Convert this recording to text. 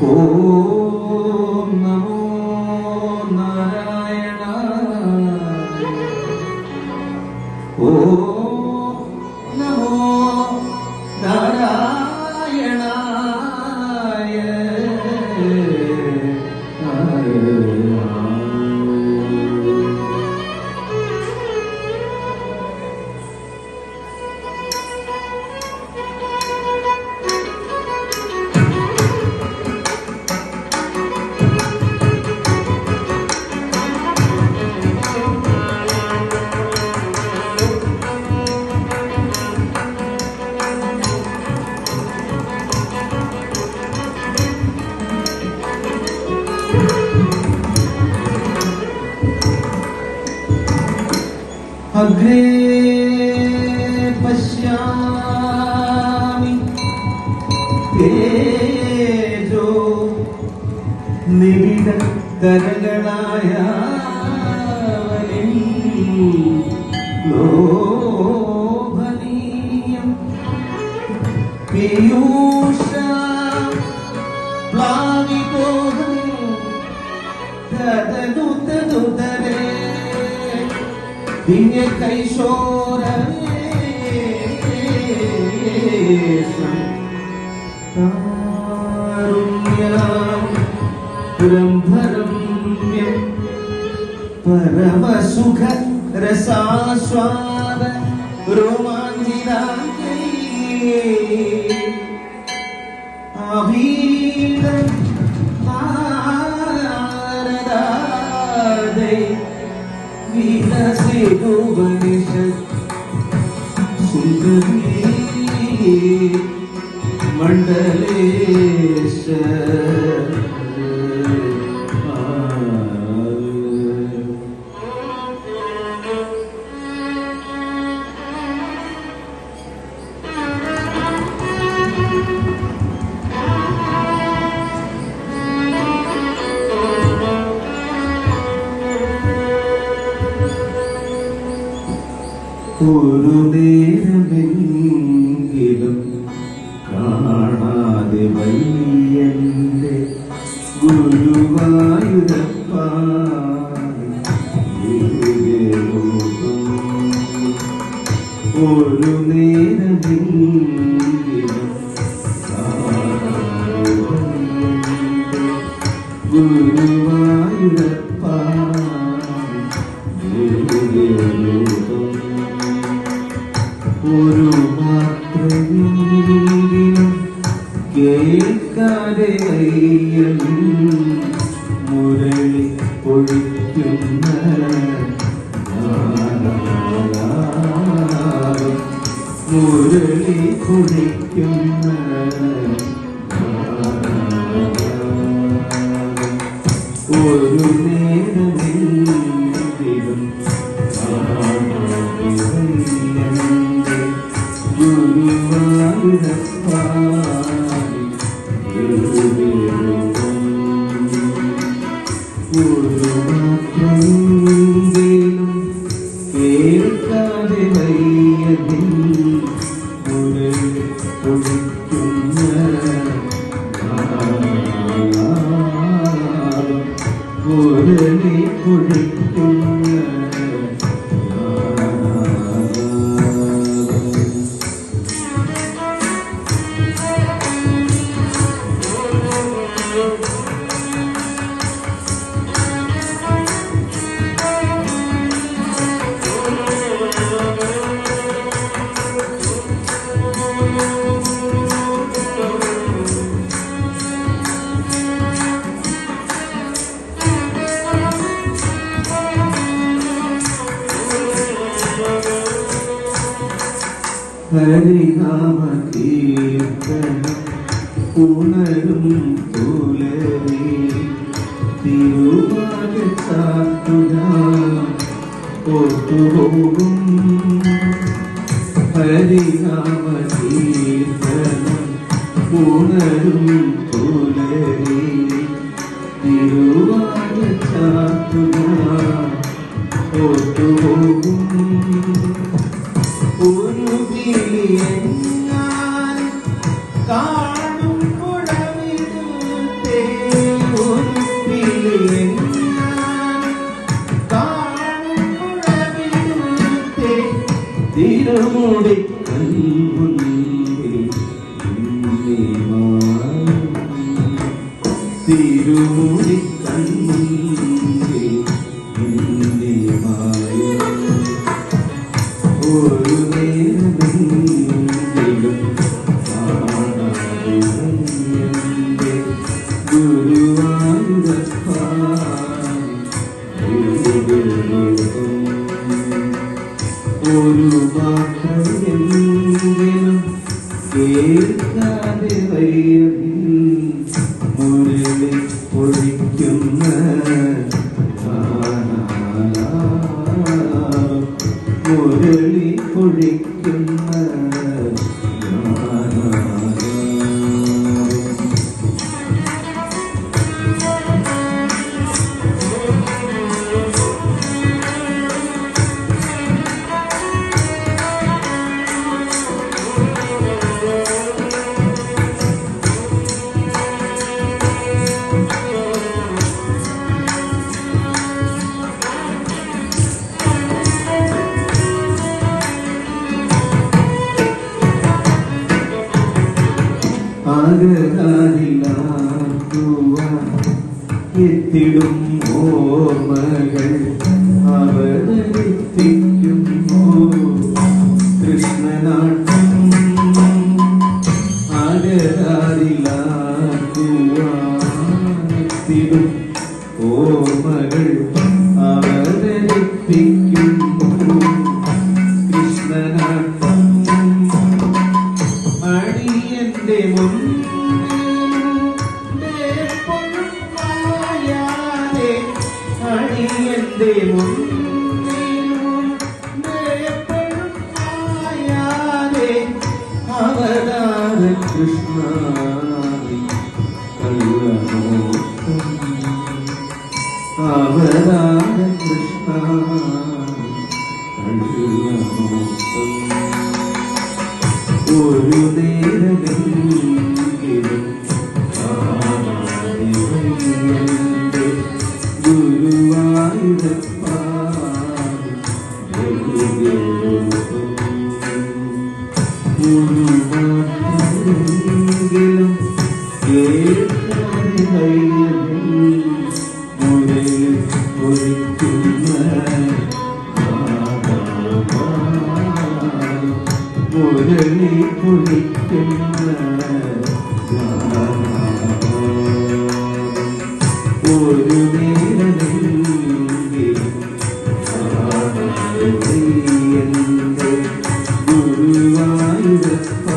ഓം നമോ നാരായണായ. ഓം നമോ നാരായണായ. अग्रे पश्यामि तेजो निबिडकरगणाय लोभनीयं पीयूष प्लावितोहं तदनुतनुतरे दिव्य कैशोरवेशं कारुण्यां रम्भरम्यं परमसुख रसास्वाद रोमाञ्चिताङ्गैः अभीतं नारदादै विलसितुपनिषत् सुन्दरी मण्डलेश. ഒരു നേരമെങ്കിലും കാണാതെ വയ്യന്റെ ഗുരുവായൂരപ്പ. ഒരു നേരമെങ്കിലും കാണാതെ വയ്യന്റെ ഗുരുവായൂരപ്പ. ഒരു മാത്രമെങ്കിലും കേൾക്കാതെ അയ്യൻ മുരളി പൊഴിക്കുന്ന മുരളി പൊഴിക്കുന്ന ഒരു നേരമെങ്കിലും ഗുരുവായൂരപ്പ. ഒരു മാത്രമെങ്കിലും കേൾക്കാതെ വയ്യതിൽ മുരളി പൊഴിക്കുന്ന മുരളി പൊഴിക്കുന്ന ഹരിനാമ കീർത്തനം ഉണരും പുലരി തിരുവാതിച്ചാത്തുനാം ഒത്തുപോകും. ഹരിനാമ കീർത്തനം ഉണരും പുലരി തിരുവാതിച്ചാത്തുനാം ഒത്തുപോകും. ഒരു വിളിയെങ്ങാൻ തിരുമുടി കൺമുന്നിൽ തിരുമുടി കൺമുന്നിൽ ഒരു നേരമെങ്കിലും കാണാതെ ഗുരുവായൂരപ്പ ഒരു മാത്രമെങ്കിലും കേൾക്കാതെ വയ്യതിൽ മുരളി പൊഴിക്കുന്ന മുരളി പൊഴിക്കുന്ന എത്തിടും ഓർമ്മകൾ അവതരിപ്പിക്കുന്നു കൃഷ്ണനാട്ടം എത്തിടും ഓർമ്മകൾ അവതരിപ്പിക്കുന്നു കൃഷ്ണനാട്ടം അടിയന്റെ അടിയന്റെ മുന്നിലുമായാതെ അവതാര കൃഷ്ണ കള്ളനോട്ടം അവതാര കൃഷ്ണ കള്ളനോട്ടം ഒരു നേരമെങ്കിലും ഗുരുവായൂരപ്പ മുരുവായെങ്കിലും കേൾക്കാതെ മുരളി പൊഴിക്കുന്ന മുരളി പൊഴിക്കുന്ന ഒരു നേരമെങ്കിലും ഗുരുവായൂരപ്പ